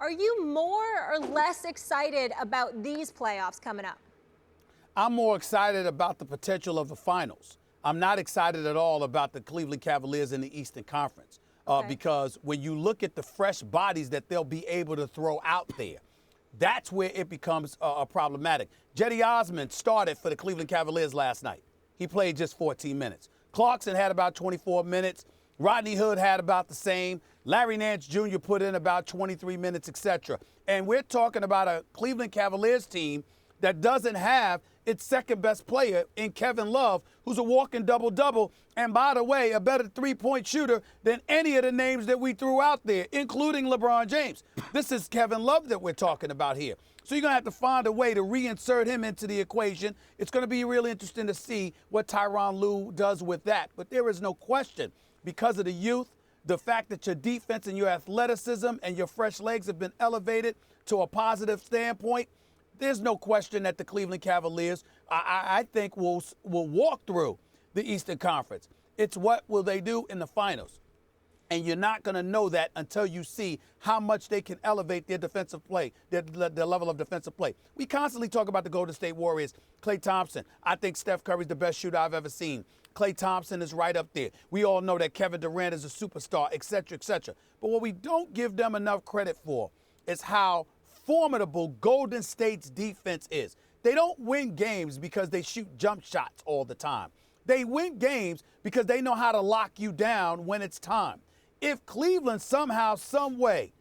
Are you more or less excited about these playoffs coming up? I'm more excited about the potential of the finals. I'm not excited at all about the Cleveland Cavaliers in the Eastern Conference because when you look at the fresh bodies that they'll be able to throw out there, that's where it becomes problematic. Jetty Osman started for the Cleveland Cavaliers last night. He played just 14 minutes. Clarkson had about 24 minutes. Rodney Hood had about the same. Larry Nance Jr. put in about 23 minutes, etc. And we're talking about a Cleveland Cavaliers team that doesn't have its second-best player in Kevin Love, who's a walking double-double, and by the way, a better three-point shooter than any of the names that we threw out there, including LeBron James. This is Kevin Love that we're talking about here. So you're going to have to find a way to reinsert him into the equation. It's going to be really interesting to see what Tyronn Lue does with that. But there is no question, because of the youth, the fact that your defense and your athleticism and your fresh legs have been elevated to a positive standpoint, there's no question that the Cleveland Cavaliers, I think, will walk through the Eastern Conference. It's what will they do in the finals. And you're not going to know that until you see how much they can elevate their defensive play, their level of defensive play. We constantly talk about the Golden State Warriors. Klay Thompson, I think Steph Curry's the best shooter I've ever seen. Klay Thompson is right up there. We all know that Kevin Durant is a superstar, et cetera, et cetera. But what we don't give them enough credit for is how formidable Golden State's defense is. They don't win games because they shoot jump shots all the time. They win games because they know how to lock you down when it's time. If Cleveland somehow, some way,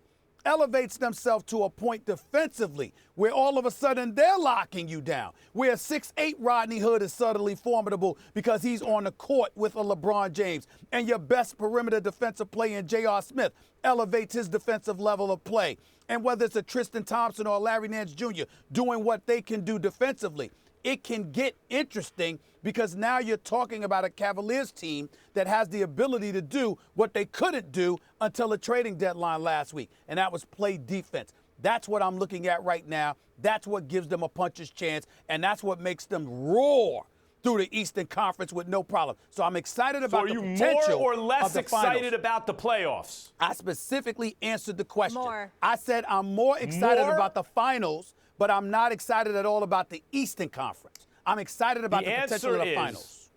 elevates themselves to a point defensively where all of a sudden they're locking you down, where 6'8" Rodney Hood is suddenly formidable because he's on the court with a LeBron James, and your best perimeter defensive player in J.R. Smith elevates his defensive level of play. And whether it's a Tristan Thompson or a Larry Nance Jr. doing what they can do defensively, it can get interesting because now you're talking about a Cavaliers team that has the ability to do what they couldn't do until the trading deadline last week, and that was play defense. That's what I'm looking at right now. That's what gives them a puncher's chance, and that's what makes them roar through the Eastern Conference with no problem. So I'm excited about the potential. So are you more or less excited finals. About the playoffs? I specifically answered the question. More. I said I'm more excited about the finals, but I'm not excited at all about the Eastern Conference. I'm excited about the potential of the finals.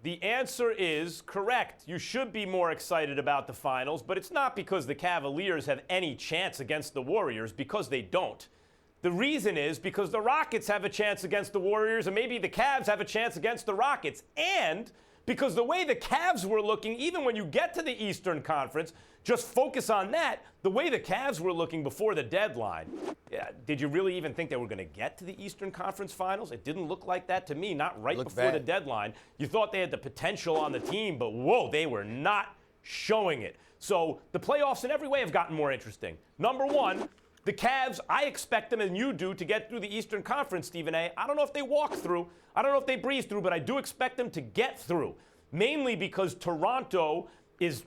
The answer is correct. You should be more excited about the finals, but it's not because the Cavaliers have any chance against the Warriors, because they don't. The reason is because the Rockets have a chance against the Warriors, and maybe the Cavs have a chance against the Rockets. And because the way the Cavs were looking, even when you get to the Eastern Conference, just focus on that, the way the Cavs were looking before the deadline, did you really even think they were going to get to the Eastern Conference Finals? It didn't look like that to me, not right before the deadline. You thought they had the potential on the team, but whoa, they were not showing it. So the playoffs in every way have gotten more interesting. Number one, the Cavs, I expect them, and you do, to get through the Eastern Conference, Stephen A. I don't know if they walk through. I don't know if they breeze through, but I do expect them to get through, mainly because Toronto is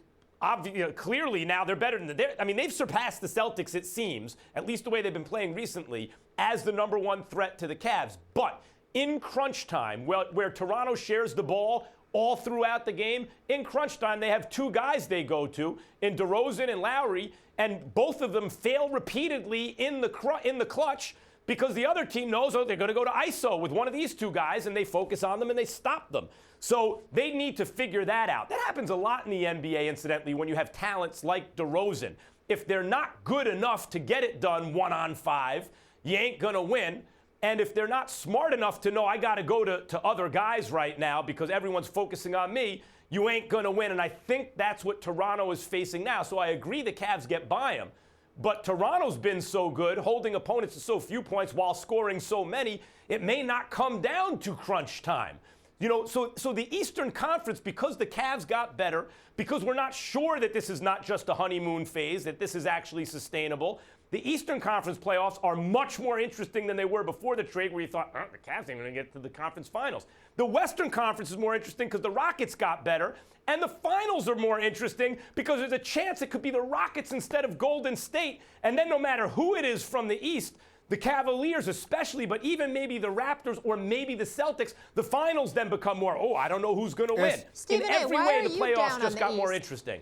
clearly now they're better than they've surpassed the Celtics, it seems, at least the way they've been playing recently, as the number one threat to the Cavs. But in crunch time, where Toronto shares the ball all throughout the game, in crunch time, they have two guys they go to, in DeRozan and Lowry, and both of them fail repeatedly in the clutch because the other team knows, they're going to go to ISO with one of these two guys, and they focus on them and they stop them. So they need to figure that out. That happens a lot in the NBA, incidentally, when you have talents like DeRozan. If they're not good enough to get it done 1-on-5, you ain't going to win. And if they're not smart enough to know I got to go to other guys right now because everyone's focusing on me, you ain't going to win. And I think that's what Toronto is facing now. So I agree the Cavs get by them. But Toronto's been so good, holding opponents to so few points while scoring so many, it may not come down to crunch time. So the Eastern Conference, because the Cavs got better, because we're not sure that this is not just a honeymoon phase, that this is actually sustainable, the Eastern Conference playoffs are much more interesting than they were before the trade, where you thought, the Cavs ain't going to get to the conference finals. The Western Conference is more interesting because the Rockets got better, and the finals are more interesting because there's a chance it could be the Rockets instead of Golden State. And then no matter who it is from the East, the Cavaliers especially, but even maybe the Raptors or maybe the Celtics, the finals then become more, I don't know who's going to win. Stephen In every A, why way, are the you playoffs down just on got the more East? interesting.